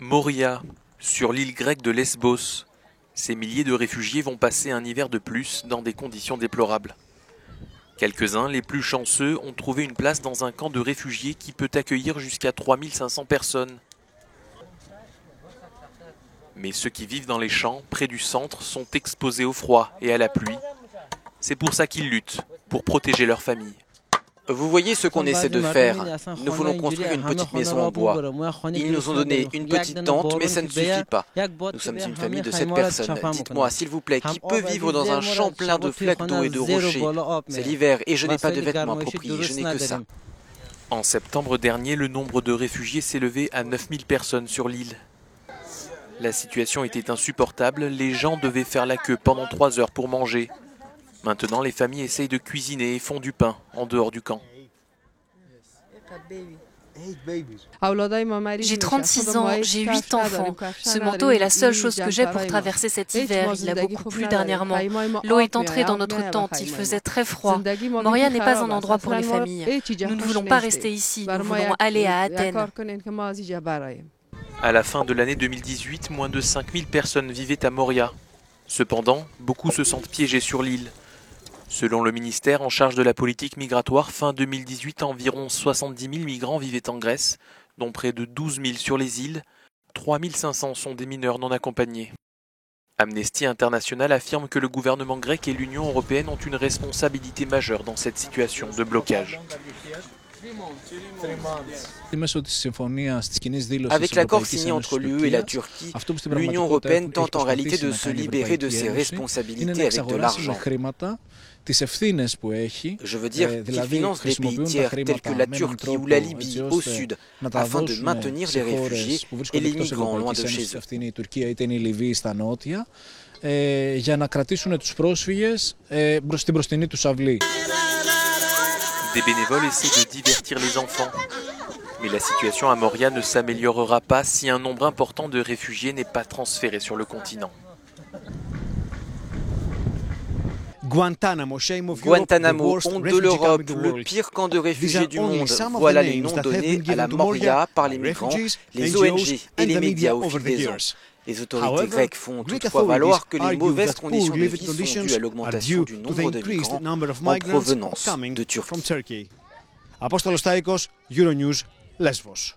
Moria, sur l'île grecque de Lesbos. Ces milliers de réfugiés vont passer un hiver de plus dans des conditions déplorables. Quelques-uns, les plus chanceux, ont trouvé une place dans un camp de réfugiés qui peut accueillir jusqu'à 3500 personnes. Mais ceux qui vivent dans les champs, près du centre, sont exposés au froid et à la pluie. C'est pour ça qu'ils luttent, pour protéger leur famille. Vous voyez ce qu'on essaie de faire. Nous voulons construire une petite maison en bois. Ils nous ont donné une petite tente, mais ça ne suffit pas. Nous sommes une famille de 7 personnes. Dites-moi, s'il vous plaît, qui peut vivre dans un champ plein de flaques d'eau et de rochers? C'est l'hiver et je n'ai pas de vêtements appropriés, je n'ai que ça. En septembre dernier, le nombre de réfugiés s'élevait à 9000 personnes sur l'île. La situation était insupportable, les gens devaient faire la queue pendant 3 heures pour manger. Maintenant, les familles essayent de cuisiner et font du pain en dehors du camp. J'ai 36 ans, j'ai 8 enfants. Ce manteau est la seule chose que j'ai pour traverser cet hiver. Il a beaucoup plu dernièrement. L'eau est entrée dans notre tente, il faisait très froid. Moria n'est pas un endroit pour les familles. Nous ne voulons pas rester ici, nous voulons aller à Athènes. À la fin de l'année 2018, moins de 5000 personnes vivaient à Moria. Cependant, beaucoup se sentent piégés sur l'île. Selon le ministère en charge de la politique migratoire, fin 2018, environ 70 000 migrants vivaient en Grèce, dont près de 12 000 sur les îles. 3 500 sont des mineurs non accompagnés. Amnesty International affirme que le gouvernement grec et l'Union européenne ont une responsabilité majeure dans cette situation de blocage. Avec l'accord signé entre l'UE et la Turquie, l'Union européenne tente en réalité de se libérer de ses responsabilités avec de l'argent. Je veux dire qu'il finance des pays tiers tels que la Turquie ou la Libye au sud, afin de maintenir les réfugiés et les migrants loin de chez eux. Des bénévoles essaient de divertir les enfants. Mais la situation à Moria ne s'améliorera pas si un nombre important de réfugiés n'est pas transféré sur le continent. Guantanamo, honte de l'Europe, le pire camp de réfugiés du monde. Voilà les noms donnés à la Moria par les migrants, les ONG et les médias au fil des ans. Les autorités grecques font toutefois valoir que les mauvaises conditions de vie sont dues à l'augmentation du nombre de migrants en provenance de Turquie. Apóstolos Taikos, Euronews, Lesbos.